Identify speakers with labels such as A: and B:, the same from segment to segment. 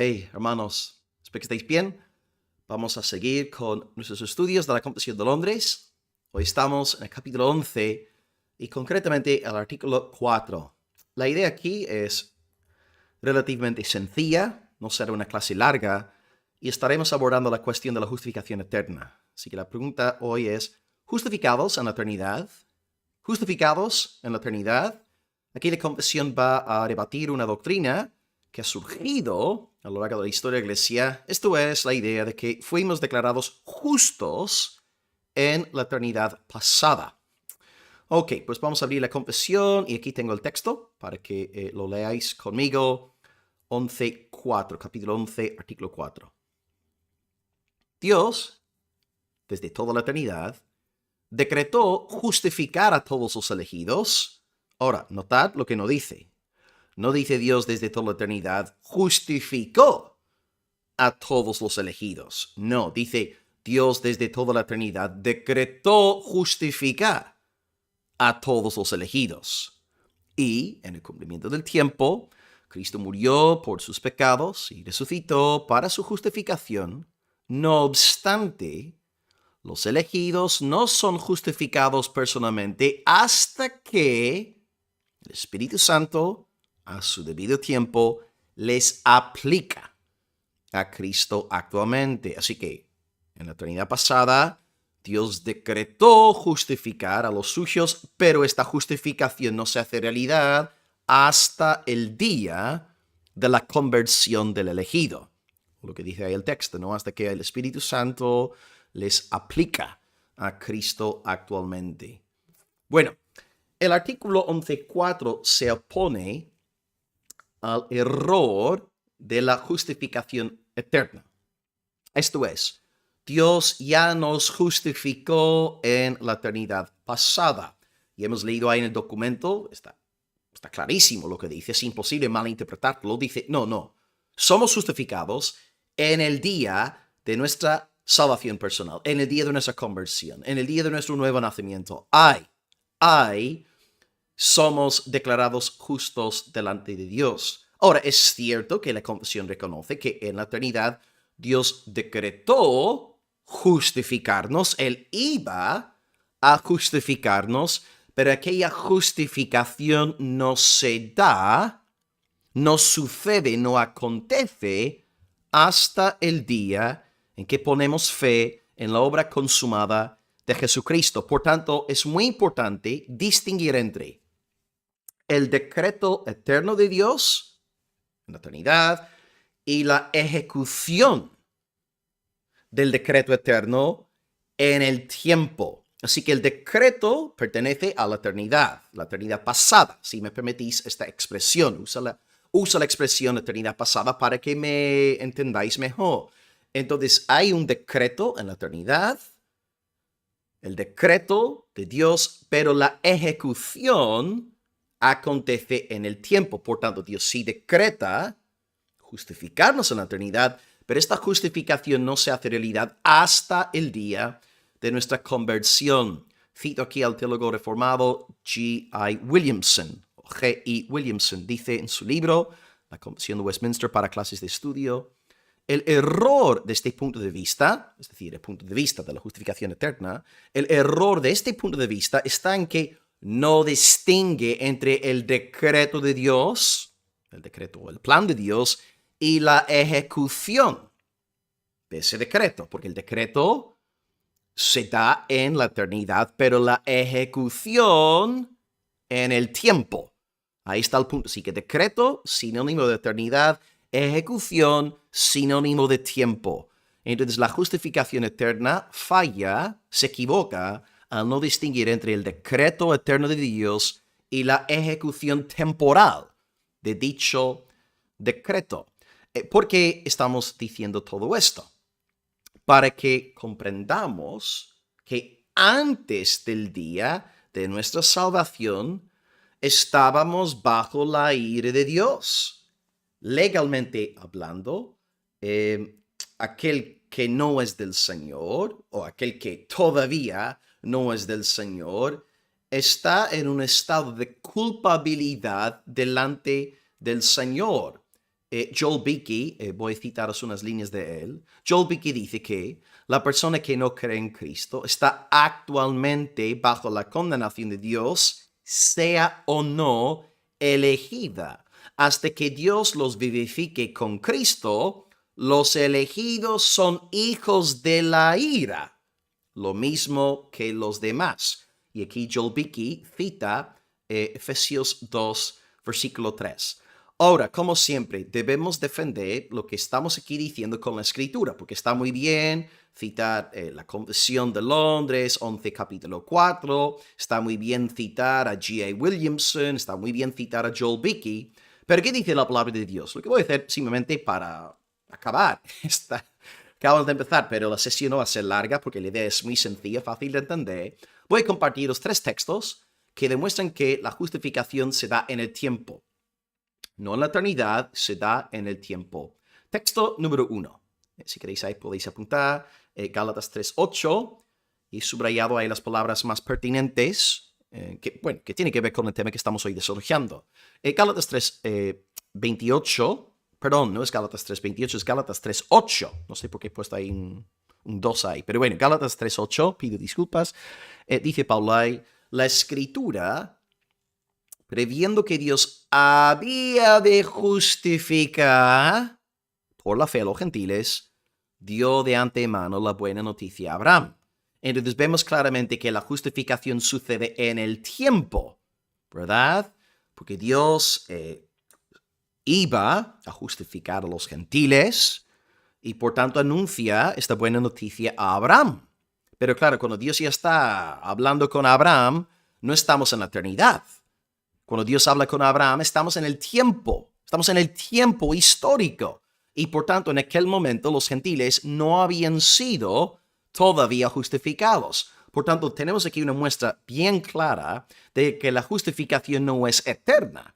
A: Hey, hermanos, espero que estéis bien. Vamos a seguir con nuestros estudios de la Confesión de Londres. Hoy estamos en el capítulo 11 y concretamente el artículo 4. La idea aquí es relativamente sencilla, no será una clase larga y estaremos abordando la cuestión de la justificación eterna. Así que la pregunta hoy es, ¿justificados en la eternidad? ¿Justificados en la eternidad? Aquí la Confesión va a debatir una doctrina que ha surgido a lo largo de la historia de la Iglesia. Esto es la idea de que fuimos declarados justos en la eternidad pasada. Ok, pues vamos a abrir la confesión y aquí tengo el texto para que lo leáis conmigo. 11.4, capítulo 11, artículo 4. Dios, desde toda la eternidad, decretó justificar a todos los elegidos. Ahora, notad lo que no dice. No dice Dios desde toda la eternidad justificó a todos los elegidos. No, dice Dios desde toda la eternidad decretó justificar a todos los elegidos. Y en el cumplimiento del tiempo, Cristo murió por sus pecados y resucitó para su justificación. No obstante, los elegidos no son justificados personalmente hasta que el Espíritu Santo, a su debido tiempo, les aplica a Cristo actualmente. Así que, en la eternidad pasada, Dios decretó justificar a los suyos, pero esta justificación no se hace realidad hasta el día de la conversión del elegido. Lo que dice ahí el texto, ¿no? Hasta que el Espíritu Santo les aplica a Cristo actualmente. Bueno, el artículo 11.4 se opone al error de la justificación eterna. Esto es, Dios ya nos justificó en la eternidad pasada. Y hemos leído ahí en el documento, está clarísimo lo que dice, es imposible malinterpretarlo. Dice, no, somos justificados en el día de nuestra salvación personal, en el día de nuestra conversión, en el día de nuestro nuevo nacimiento. Somos declarados justos delante de Dios. Ahora, es cierto que la confesión reconoce que en la eternidad Dios decretó justificarnos, Él iba a justificarnos, pero aquella justificación no se da, no sucede, no acontece hasta el día en que ponemos fe en la obra consumada de Jesucristo. Por tanto, es muy importante distinguir entre el decreto eterno de Dios en la eternidad y la ejecución del decreto eterno en el tiempo. Así que el decreto pertenece a la eternidad pasada. Si me permitís esta expresión, usa la expresión eternidad pasada para que me entendáis mejor. Entonces, hay un decreto en la eternidad, el decreto de Dios, pero la ejecución acontece en el tiempo. Por tanto, Dios sí decreta justificarnos en la eternidad, pero esta justificación no se hace realidad hasta el día de nuestra conversión. Cito aquí al teólogo reformado G.I. Williamson, G.I. Williamson, dice en su libro La Confesión de Westminster para clases de estudio, el error de este punto de vista, es decir, el punto de vista de la justificación eterna, el error de este punto de vista está en que no distingue entre el decreto de Dios, el decreto o el plan de Dios, y la ejecución de ese decreto, porque el decreto se da en la eternidad, pero la ejecución en el tiempo. Ahí está el punto. Así que decreto, sinónimo de eternidad, ejecución, sinónimo de tiempo. Entonces la justificación eterna falla, se equivoca, al no distinguir entre el decreto eterno de Dios y la ejecución temporal de dicho decreto. ¿Por qué estamos diciendo todo esto? Para que comprendamos que antes del día de nuestra salvación estábamos bajo la ira de Dios. Legalmente hablando, aquel que no es del Señor o aquel que todavía no es del Señor está en un estado de culpabilidad delante del Señor. Joel Beeke, voy a citaros unas líneas de él. Joel Beeke dice que la persona que no cree en Cristo está actualmente bajo la condenación de Dios, sea o no elegida. Hasta que Dios los vivifique con Cristo, los elegidos son hijos de la ira, lo mismo que los demás. Y aquí Joel Beeke cita Efesios 2, versículo 3. Ahora, como siempre, debemos defender lo que estamos aquí diciendo con la escritura, porque está muy bien citar la Confesión de Londres, 11 capítulo 4, está muy bien citar a G.A. Williamson, está muy bien citar a Joel Beeke, pero ¿qué dice la palabra de Dios? Lo que voy a hacer simplemente para acabar acabamos de empezar, pero la sesión no va a ser larga porque la idea es muy sencilla, fácil de entender. Voy a compartiros 3 textos que demuestran que la justificación se da en el tiempo. No en la eternidad, se da en el tiempo. Texto número 1. Si queréis ahí podéis apuntar. Gálatas 3:8. Y subrayado ahí las palabras más pertinentes, que tiene que ver con el tema que estamos hoy desarrollando. Gálatas 3:28. Perdón, no es Gálatas 3:28, es Gálatas 3:8. No sé por qué he puesto ahí un 2 ahí. Pero bueno, Gálatas 3:8, pido disculpas. Dice Pablo ahí, la escritura, previendo que Dios había de justificar por la fe a los gentiles, dio de antemano la buena noticia a Abraham. Entonces vemos claramente que la justificación sucede en el tiempo, ¿verdad? Porque Dios iba a justificar a los gentiles y por tanto anuncia esta buena noticia a Abraham. Pero claro, cuando Dios ya está hablando con Abraham, no estamos en la eternidad. Cuando Dios habla con Abraham, estamos en el tiempo histórico. Y por tanto, en aquel momento los gentiles no habían sido todavía justificados. Por tanto, tenemos aquí una muestra bien clara de que la justificación no es eterna.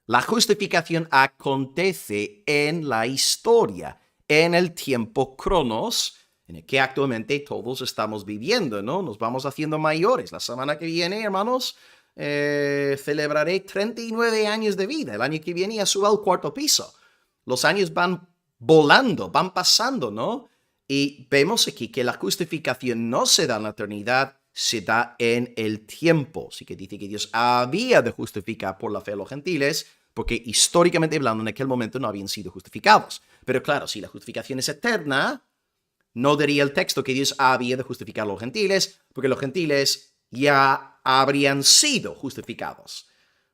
A: La justificación acontece en la historia, en el tiempo cronos, en el que actualmente todos estamos viviendo, ¿no? Nos vamos haciendo mayores. La semana que viene, hermanos, celebraré 39 años de vida. El año que viene ya subo al 4º piso. Los años van volando, van pasando, ¿no? Y vemos aquí que la justificación no se da en la eternidad, se da en el tiempo. Así que dice que Dios había de justificar por la fe a los gentiles, porque históricamente hablando en aquel momento no habían sido justificados. Pero claro, si la justificación es eterna, no diría el texto que Dios había de justificar a los gentiles, porque los gentiles ya habrían sido justificados,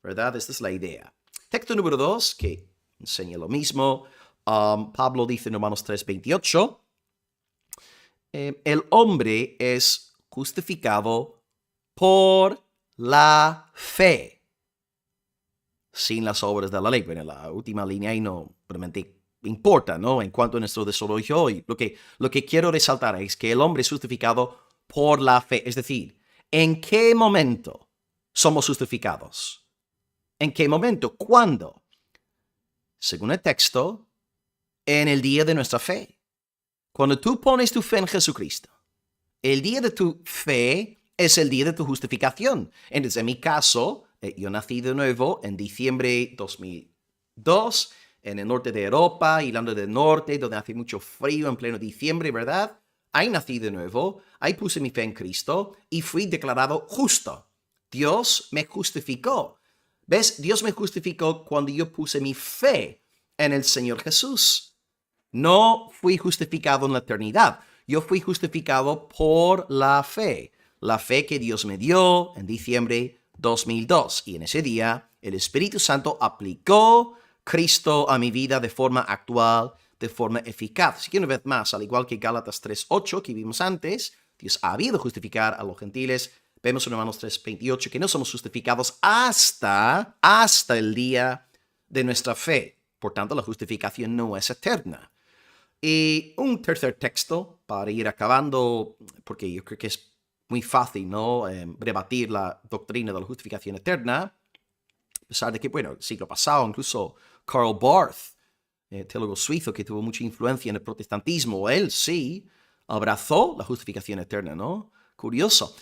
A: ¿verdad? Esta es la idea. Texto número 2, que enseña lo mismo. Pablo dice en Romanos 3:28, el hombre es justificado por la fe, sin las obras de la ley. Bueno, la última línea ahí no realmente importa, ¿no? En cuanto a nuestro desarrollo hoy, lo que quiero resaltar es que el hombre es justificado por la fe. Es decir, ¿en qué momento somos justificados? ¿En qué momento? ¿Cuándo? Según el texto, en el día de nuestra fe. Cuando tú pones tu fe en Jesucristo, el día de tu fe es el día de tu justificación. Entonces, en mi caso, yo nací de nuevo en diciembre 2002, en el norte de Europa, Irlanda del Norte, donde hace mucho frío en pleno diciembre, ¿verdad? Ahí nací de nuevo, ahí puse mi fe en Cristo y fui declarado justo. Dios me justificó. ¿Ves? Dios me justificó cuando yo puse mi fe en el Señor Jesús. No fui justificado en la eternidad. Yo fui justificado por la fe que Dios me dio en diciembre 2002. Y en ese día, el Espíritu Santo aplicó Cristo a mi vida de forma actual, de forma eficaz. Así que una vez más, al igual que Gálatas 3:8 que vimos antes, Dios ha habido justificar a los gentiles. Vemos en Romanos 3:28 que no somos justificados hasta el día de nuestra fe. Por tanto, la justificación no es eterna. Y un tercer texto para ir acabando, porque yo creo que es muy fácil, ¿no? Rebatir la doctrina de la justificación eterna, a pesar de que, bueno, el siglo pasado, incluso Karl Barth, teólogo suizo que tuvo mucha influencia en el protestantismo, él sí abrazó la justificación eterna, ¿no? Curioso.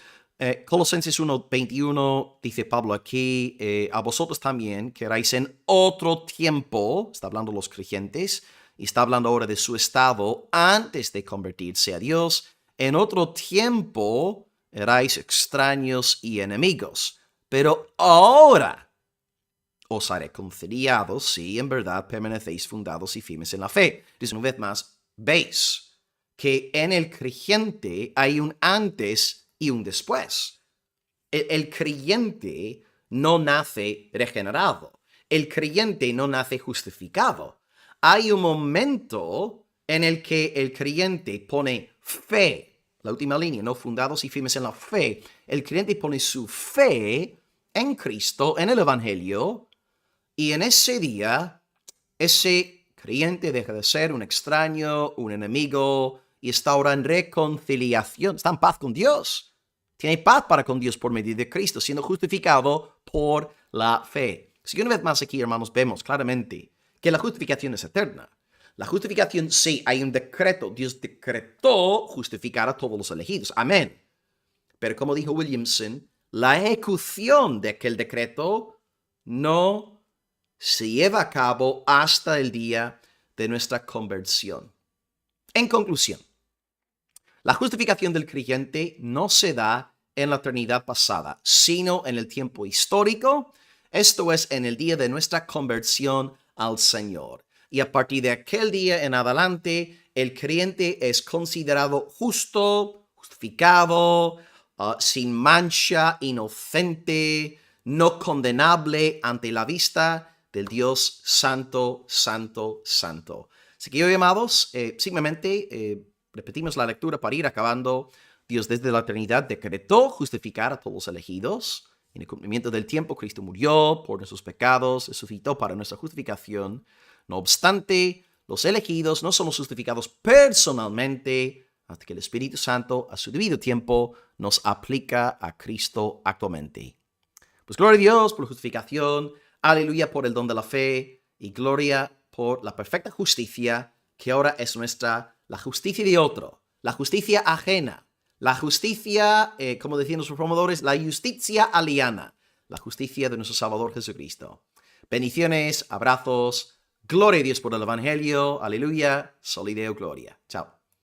A: Colosenses 1:21 dice Pablo aquí, a vosotros también que erais en otro tiempo, está hablando los creyentes, y está hablando ahora de su estado antes de convertirse a Dios, en otro tiempo erais extraños y enemigos, pero ahora os ha reconciliado si en verdad permanecéis fundados y firmes en la fe. Dice una vez más, veis que en el creyente hay un antes y un después. El creyente no nace regenerado. El creyente no nace justificado. Hay un momento en el que el creyente pone fe, la última línea, no fundados y firmes en la fe. El creyente pone su fe en Cristo, en el Evangelio, y en ese día, ese creyente deja de ser un extraño, un enemigo, y está ahora en reconciliación, está en paz con Dios. Tiene paz para con Dios por medio de Cristo, siendo justificado por la fe. Así que una vez más aquí, hermanos, vemos claramente que la justificación es eterna. La justificación, sí, hay un decreto. Dios decretó justificar a todos los elegidos. Amén. Pero como dijo Williamson, la ejecución de aquel decreto no se lleva a cabo hasta el día de nuestra conversión. En conclusión, la justificación del creyente no se da en la eternidad pasada, sino en el tiempo histórico, esto es, en el día de nuestra conversión al Señor. Y a partir de aquel día en adelante, el creyente es considerado justo, justificado, sin mancha, inocente, no condenable ante la vista del Dios santo, santo, santo. Así que hoy, amados, simplemente repetimos la lectura para ir acabando. Dios desde la eternidad decretó justificar a todos los elegidos. En el cumplimiento del tiempo, Cristo murió por nuestros pecados, resucitó para nuestra justificación. No obstante, los elegidos no somos justificados personalmente hasta que el Espíritu Santo, a su debido tiempo, nos aplica a Cristo actualmente. Pues gloria a Dios por la justificación, aleluya por el don de la fe y gloria por la perfecta justicia que ahora es la justicia de otro, la justicia ajena, la justicia, como decían los reformadores, la justicia aliena, la justicia de nuestro Salvador Jesucristo. Bendiciones, abrazos, gloria a Dios por el Evangelio, aleluya, solideo, gloria. Chao.